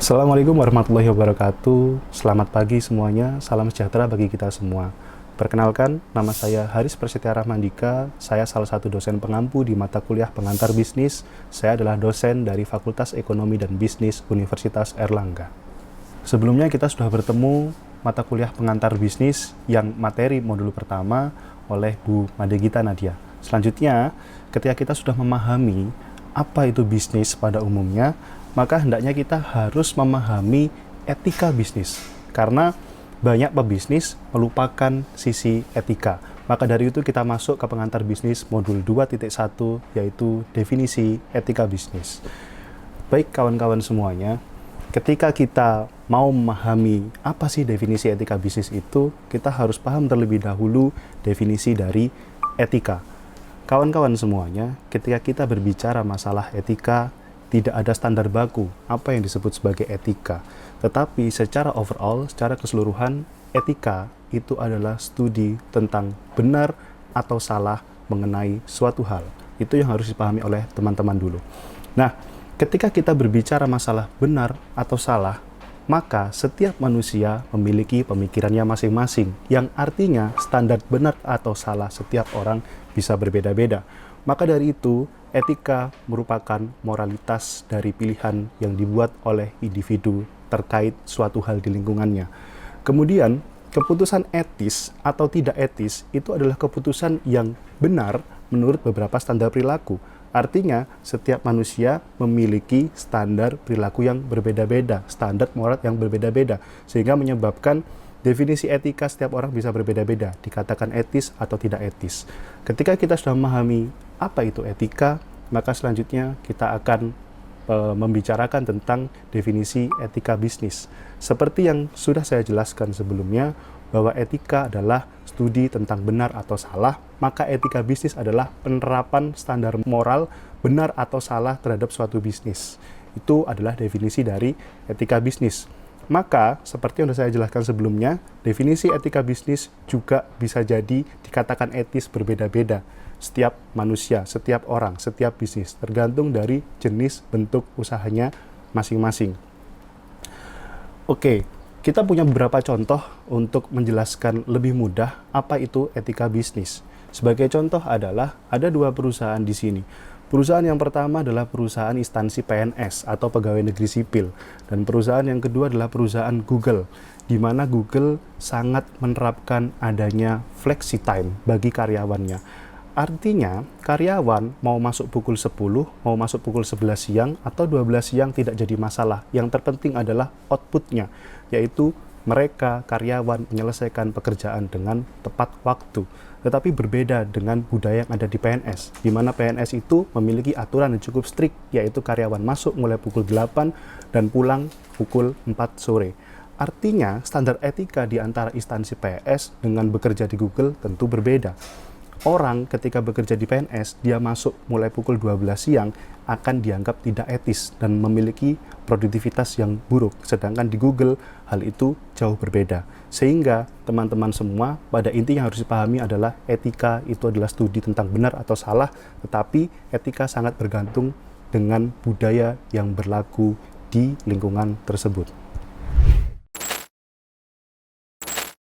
Assalamualaikum warahmatullahi wabarakatuh. Selamat pagi semuanya. Salam sejahtera bagi kita semua. Perkenalkan, nama saya Haris Prasetya Rahmandika. Saya salah satu dosen pengampu di mata kuliah pengantar bisnis. Saya adalah dosen dari Fakultas Ekonomi dan Bisnis Universitas Airlangga. Sebelumnya kita sudah bertemu mata kuliah pengantar bisnis yang materi modul pertama oleh Bu Madegita Nadia. Selanjutnya, ketika kita sudah memahami apa itu bisnis pada umumnya, maka hendaknya kita harus memahami etika bisnis. Karena banyak pebisnis melupakan sisi etika. Maka dari itu kita masuk ke pengantar bisnis modul 2.1, yaitu definisi etika bisnis. Baik kawan-kawan semuanya, ketika kita mau memahami apa sih definisi etika bisnis itu, kita harus paham terlebih dahulu definisi dari etika. Kawan-kawan semuanya, ketika kita berbicara masalah etika, tidak ada standar baku apa yang disebut sebagai etika. Tetapi secara overall, secara keseluruhan, etika itu adalah studi tentang benar atau salah mengenai suatu hal. Itu yang harus dipahami oleh teman-teman dulu. Nah, ketika kita berbicara masalah benar atau salah, maka setiap manusia memiliki pemikirannya masing-masing, yang artinya standar benar atau salah setiap orang bisa berbeda-beda. Maka dari itu, etika merupakan moralitas dari pilihan yang dibuat oleh individu terkait suatu hal di lingkungannya. Kemudian, keputusan etis atau tidak etis itu adalah keputusan yang benar menurut beberapa standar perilaku. Artinya, setiap manusia memiliki standar perilaku yang berbeda-beda, standar moral yang berbeda-beda, sehingga menyebabkan definisi etika setiap orang bisa berbeda-beda, dikatakan etis atau tidak etis. Ketika kita sudah memahami apa itu etika, maka selanjutnya kita akan membicarakan tentang definisi etika bisnis. Seperti yang sudah saya jelaskan sebelumnya, bahwa etika adalah studi tentang benar atau salah, maka etika bisnis adalah penerapan standar moral benar atau salah terhadap suatu bisnis. Itu adalah definisi dari etika bisnis. Maka, seperti yang sudah saya jelaskan sebelumnya, definisi etika bisnis juga bisa jadi dikatakan etis berbeda-beda. Setiap manusia, setiap orang, setiap bisnis, tergantung dari jenis bentuk usahanya masing-masing. Oke, kita punya beberapa contoh untuk menjelaskan lebih mudah apa itu etika bisnis. Sebagai contoh adalah, ada dua perusahaan di sini. Perusahaan yang pertama adalah perusahaan instansi PNS atau pegawai negeri sipil. Dan perusahaan yang kedua adalah perusahaan Google, di mana Google sangat menerapkan adanya flexi time bagi karyawannya. Artinya, karyawan mau masuk pukul 10, mau masuk pukul 11 siang, atau 12 siang tidak jadi masalah. Yang terpenting adalah outputnya, yaitu mereka, karyawan, menyelesaikan pekerjaan dengan tepat waktu. Tetapi berbeda dengan budaya yang ada di PNS, di mana PNS itu memiliki aturan yang cukup strict, yaitu karyawan masuk mulai pukul 8 dan pulang pukul 4 sore. Artinya, standar etika di antara instansi PS dengan bekerja di Google tentu berbeda. Orang ketika bekerja di PNS, dia masuk mulai pukul 12 siang akan dianggap tidak etis dan memiliki produktivitas yang buruk. Sedangkan di Google, hal itu jauh berbeda. Sehingga teman-teman semua pada intinya harus dipahami adalah etika itu adalah studi tentang benar atau salah, tetapi etika sangat bergantung dengan budaya yang berlaku di lingkungan tersebut.